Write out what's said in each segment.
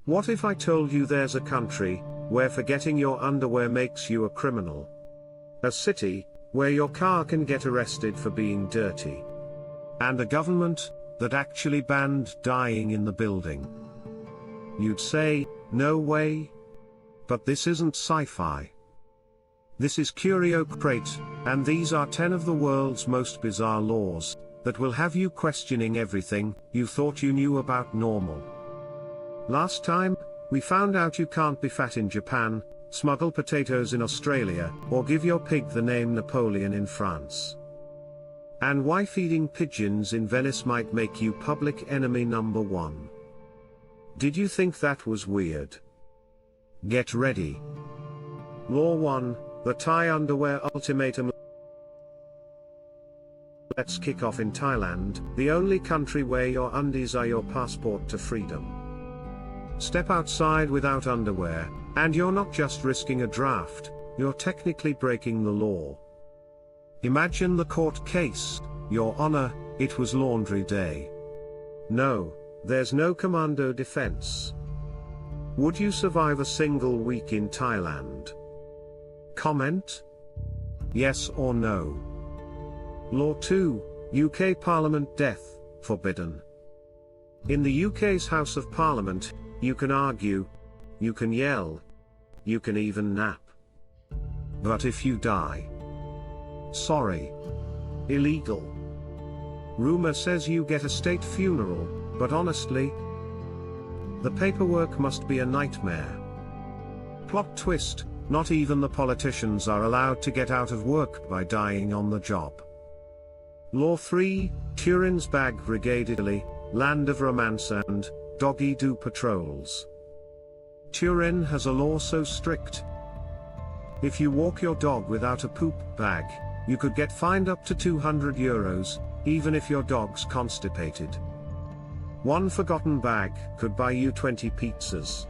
What if I told you there's a country where forgetting your underwear makes you a criminal? A city where your car can get arrested for being dirty. And a government that actually banned dyeing in the building. You'd say, no way? But this isn't sci-fi. This is CurioCrate, and these are 10 of the world's most bizarre laws that will have you questioning everything you thought you knew about normal. Last time, we found out you can't be fat in Japan, smuggle potatoes in Australia, or give your pig the name Napoleon in France. And why feeding pigeons in Venice might make you public enemy number 1. Did you think that was weird? Get ready. Law 1, the Thai underwear ultimatum. Let's kick off in Thailand, the only country where your undies are your passport to freedom. Step outside without underwear, and you're not just risking a draft, you're technically breaking the law. Imagine the court case, Your Honor, it was laundry day. No, there's no commando defense. Would you survive a single week in Thailand? Comment? Yes or no. Law 2, UK Parliment Death, forbidden. In the UK's House of Parliament, you can argue, you can yell, you can even nap. But if you die, sorry. Illegal. Rumor says you get a state funeral, but honestly, the paperwork must be a nightmare. Plot twist, not even the politicians are allowed to get out of work by dying on the job. Law 3, Turin's Bag Brigade, Italy, land of romance and doggy-doo patrols. Turin has a law so strict. If you walk your dog without a poop bag, you could get fined up to €200, even if your dog's constipated. One forgotten bag could buy you 20 pizzas.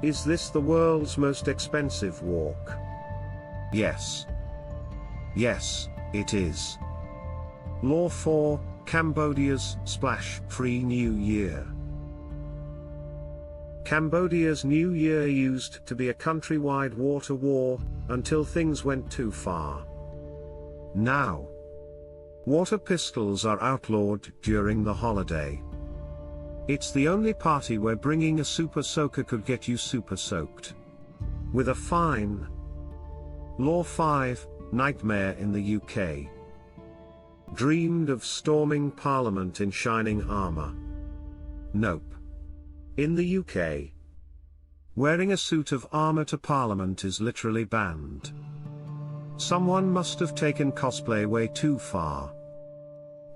Is this the world's most expensive walk? Yes. Yes, it is. Law 4, Cambodia's splash-free New Year. Cambodia's New Year used to be a countrywide water war, until things went too far. Now, water pistols are outlawed during the holiday. It's the only party where bringing a super soaker could get you super soaked. With a fine. Law 5, Nightmare in the UK. Dreamed of storming Parliament in shining armor? Nope. In the UK, wearing a suit of armor to Parliament is literally banned. Someone must have taken cosplay way too far.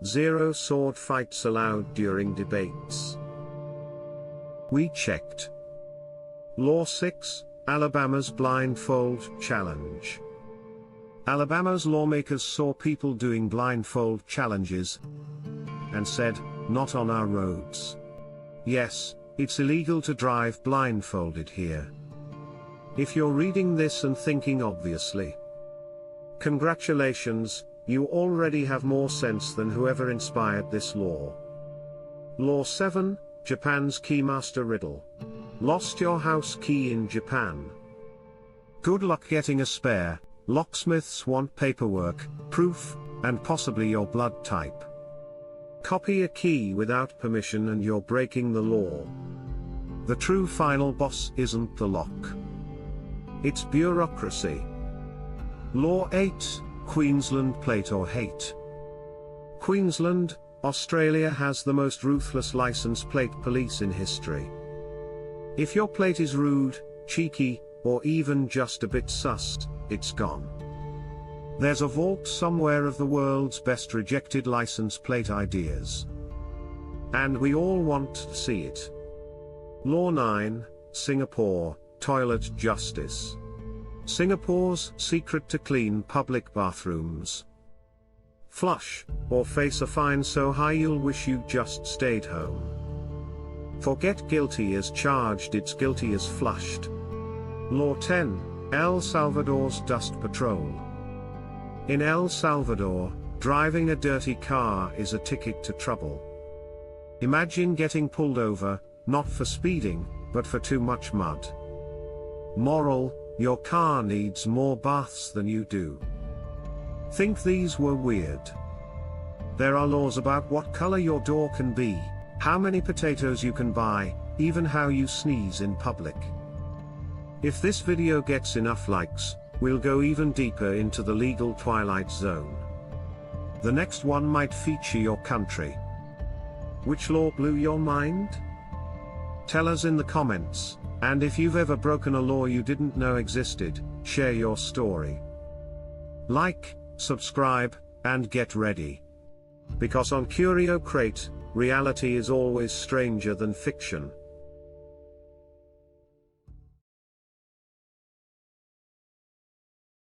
0 sword fights allowed during debates. We checked. Law 6, Alabama's blindfold challenge. Alabama's lawmakers saw people doing blindfold challenges and said, not on our roads. Yes, it's illegal to drive blindfolded here. If you're reading this and thinking obviously, congratulations, you already have more sense than whoever inspired this law. Law 7, Japan's keymaster riddle. Lost your house key in Japan? Good luck getting a spare. Locksmiths want paperwork, proof, and possibly your blood type. Copy a key without permission and you're breaking the law. The true final boss isn't the lock. It's bureaucracy. Law 8, Queensland Plate or Hate. Queensland, Australia has the most ruthless license plate police in history. If your plate is rude, cheeky, or even just a bit sus, it's gone. There's a vault somewhere of the world's best rejected license plate ideas. And we all want to see it. Law 9, Singapore, Toilet Justice. Singapore's secret to clean public bathrooms. Flush, or face a fine so high you'll wish you just stayed home. Forget guilty as charged, it's guilty as flushed. Law 10, El Salvador's Dust Patrol. In El Salvador, driving a dirty car is a ticket to trouble. Imagine getting pulled over not for speeding, but for too much mud. Moral: your car needs more baths than you do. Think these were weird? There are laws about what color your door can be, how many potatoes you can buy, even how you sneeze in public. If this video gets enough likes, we'll go even deeper into the legal twilight zone. The next one might feature your country. Which law blew your mind? Tell us in the comments, and if you've ever broken a law you didn't know existed, share your story. Like, subscribe, and get ready. Because on CurioCrate, reality is always stranger than fiction.